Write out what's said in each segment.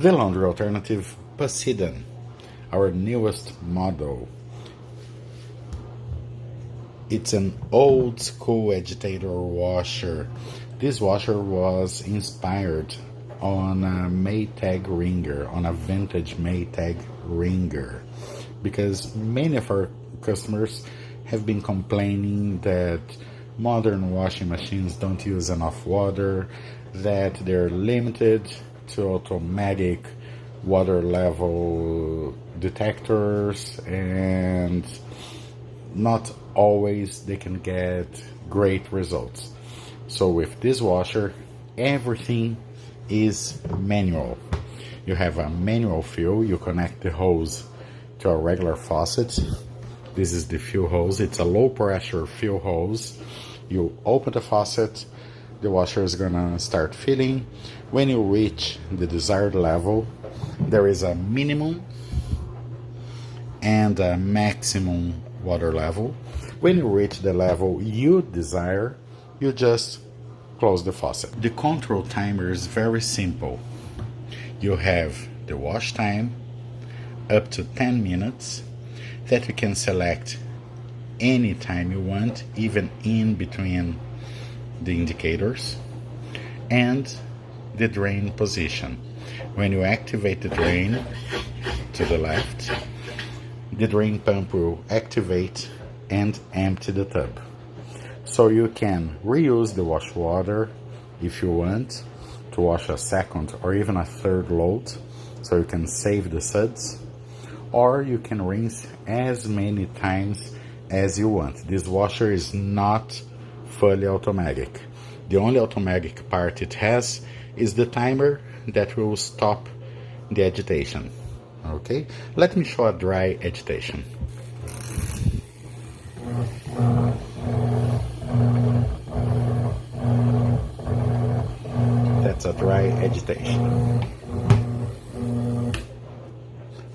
The laundry alternative, Poseidon, our newest model. It's an old school Agitator washer. This washer was inspired on a Maytag ringer, on a vintage Maytag ringer, because many of our customers have been complaining that modern washing machines don't use enough water, that they're limited to automatic water level detectors, and not always they can get great results. So with this washer, everything is manual. You have a manual fill. You connect the hose to a regular faucet. This is the fill hose. It's a low pressure fill hose. You open the faucet, the washer is gonna start filling. When you reach the desired level, there is a minimum and a maximum water level. When you reach the level you desire, you just close the faucet. The control timer is very simple. You have the wash time up to 10 minutes that you can select any time you want, even in between the indicators, and the drain position. When you activate the drain to the left, the drain pump will activate and empty the tub. So you can reuse the wash water if you want to wash a second or even a third load, so you can save the suds, or you can rinse as many times as you want. This washer is not fully automatic. The only automatic part it has is the timer that will stop the agitation. Okay, let me show a dry agitation. That's a dry agitation.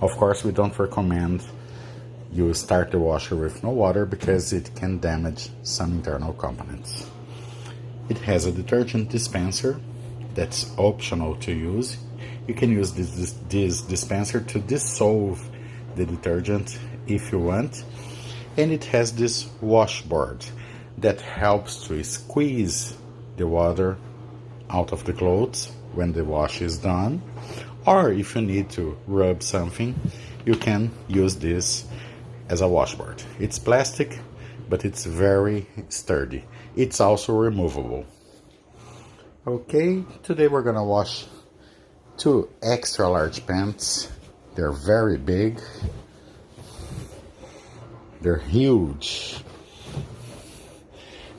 Of course, we don't recommend you start the washer with no water because it can damage some internal components. It has a detergent dispenser that's optional to use. You can use this dispenser to dissolve the detergent if you want. And it has this washboard that helps to squeeze the water out of the clothes when the wash is done. Or if you need to rub something, you can use this as a washboard. It's plastic, but it's very sturdy. It's also removable. Okay, today we're gonna wash 2 extra large pants. They're very big. They're huge.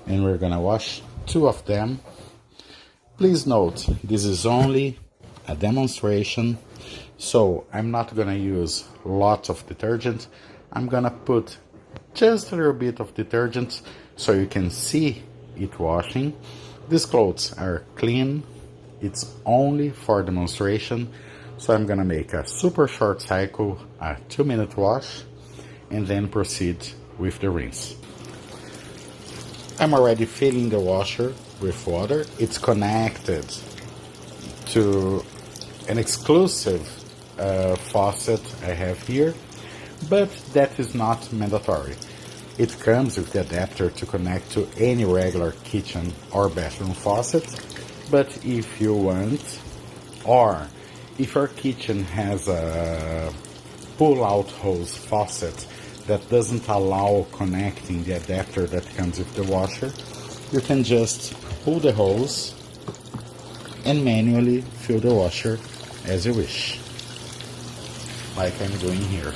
And we're gonna wash 2 of them. Please note, this is only a demonstration, so I'm not gonna use lots of detergent. I'm gonna put just a little bit of detergent so you can see it washing. These clothes are clean. It's only for demonstration, so I'm gonna make a super short cycle, a 2-minute wash, and then proceed with the rinse. I'm already filling the washer with water. It's connected to an exclusive faucet I have here, but that is not mandatory. It comes with the adapter to connect to any regular kitchen or bathroom faucet, but if you want, or if your kitchen has a pull-out hose faucet that doesn't allow connecting the adapter that comes with the washer, you can just pull the hose and manually fill the washer as you wish, like I'm doing here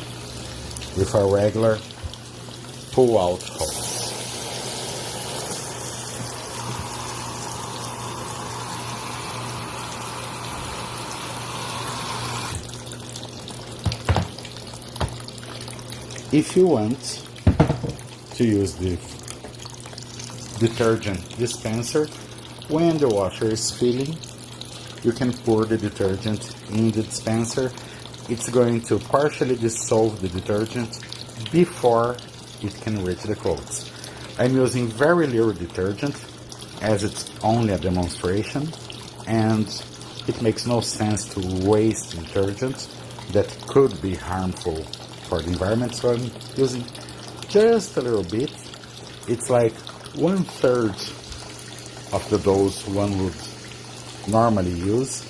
with a regular pull-out hose. If you want to use the detergent dispenser, when the washer is filling, you can pour the detergent in the dispenser. It's going to partially dissolve the detergent before it can reach the clothes. I'm using very little detergent as it's only a demonstration, and It makes no sense to waste detergent that could be harmful for the environment, so I'm using just a little bit. It's like 1/3 of the dose one would normally use.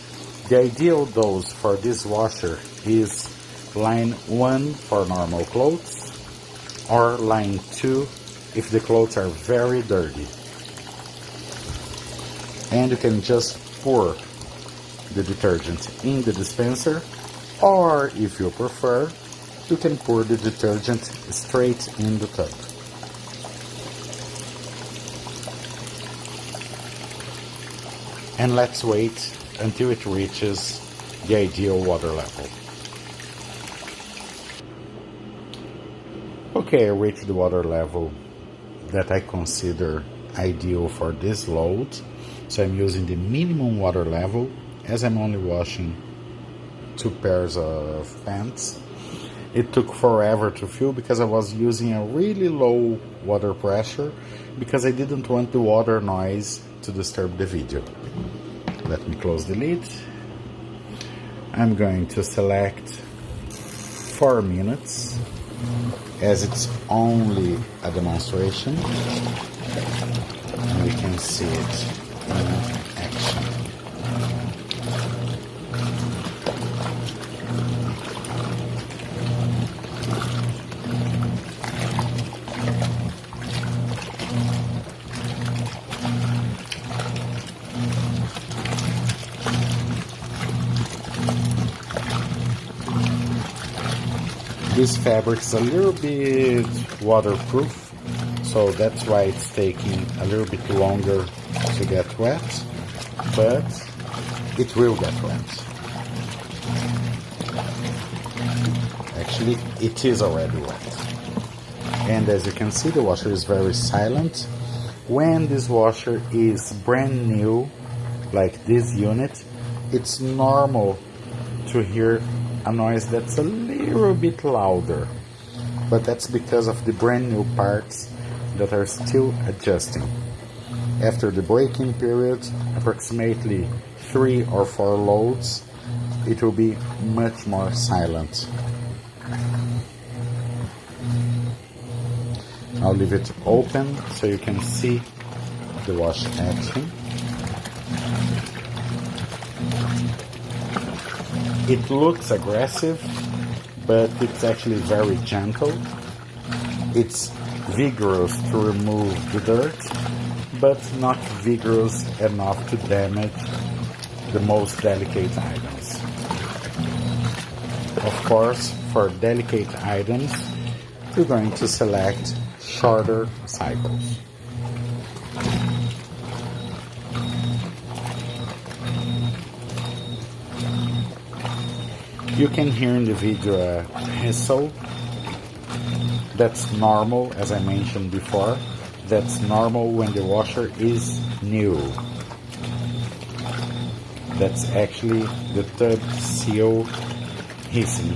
The ideal dose for this washer is line 1 for normal clothes, or line 2 if the clothes are very dirty. And you can just pour the detergent in the dispenser, or if you prefer, you can pour the detergent straight in the tub. And let's wait until it reaches the ideal water level. Okay, I reached the water level that I consider ideal for this load. So I'm using the minimum water level, as I'm only washing 2 pairs of pants. It took forever to fill because I was using a really low water pressure because I didn't want the water noise to disturb the video. Let me close the lid. I'm going to select 4 minutes as it's only a demonstration. And we can see it in action. This fabric is a little bit waterproof, so that's why it's taking a little bit longer to get wet, but it will get wet. Actually, it is already wet. And as you can see, the washer is very silent. When this washer is brand new, like this unit, it's normal to hear a noise that's a little bit louder, but that's because of the brand new parts that are still adjusting. After the break-in period, approximately 3 or 4 loads, it will be much more silent. I'll leave it open so you can see the wash action. It looks aggressive, but it's actually very gentle. It's vigorous to remove the dirt, but not vigorous enough to damage the most delicate items. Of course, for delicate items, we're going to select shorter cycles. You can hear in the video a whistle. That's normal, as I mentioned before. That's normal when the washer is new. That's actually the tub seal hissing.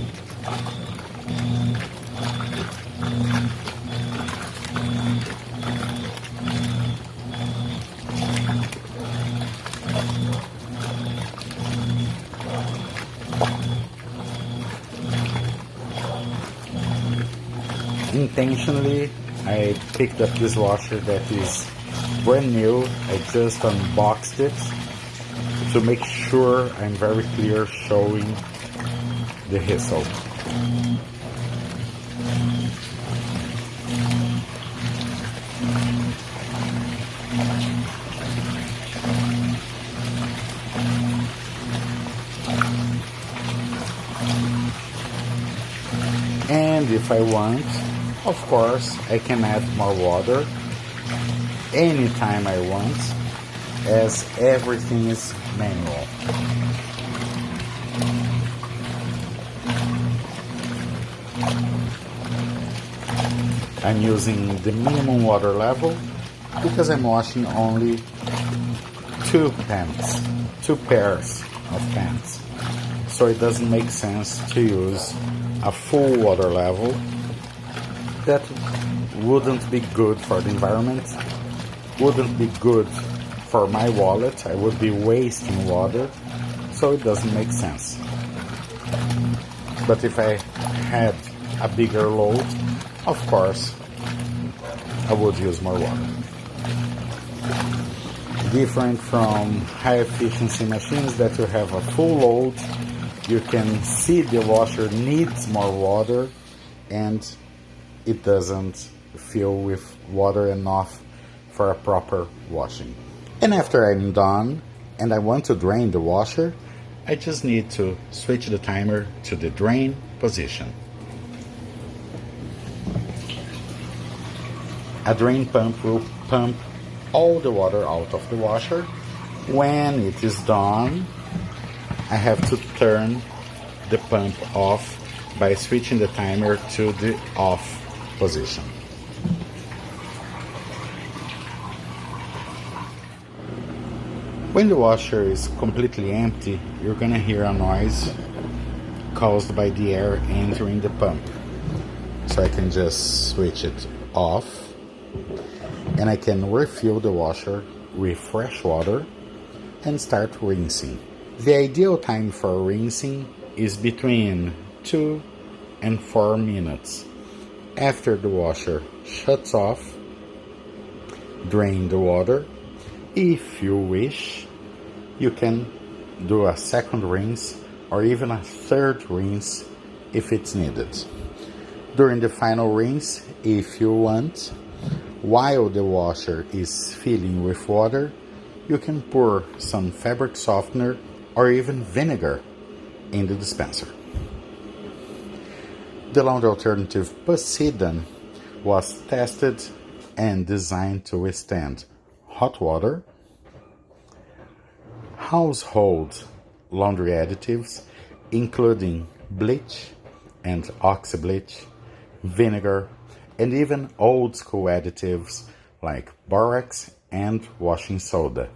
Intentionally, I picked up this washer that is brand new. I just unboxed it to make sure I'm very clear showing the whistle. And if I want, of course, I can add more water anytime I want, as everything is manual. I'm using the minimum water level because I'm washing only 2 pairs of pants. So it doesn't make sense to use a full water level. That wouldn't be good for the environment, wouldn't be good for my wallet. I would be wasting water. so it doesn't make sense. But if I had a bigger load, of course, I would use more water. Different from high efficiency machines that you have a full load, you can see the washer needs more water and it doesn't fill with water enough for a proper washing. And after I'm done and I want to drain the washer, I just need to switch the timer to the drain position. A drain pump will pump all the water out of the washer. When it is done, I have to turn the pump off by switching the timer to the off position. When the washer is completely empty, you're gonna hear a noise caused by the air entering the pump. So I can just switch it off and I can refill the washer with fresh water and start rinsing. The ideal time for rinsing is between 2 and 4 minutes. After the washer shuts off, drain the water. If you wish, you can do a second rinse or even a third rinse if it's needed. During the final rinse, if you want, while the washer is filling with water, you can pour some fabric softener or even vinegar in the dispenser. The laundry alternative Poseidon was tested and designed to withstand hot water, household laundry additives, including bleach and oxy-bleach, vinegar, and even old school additives like borax and washing soda.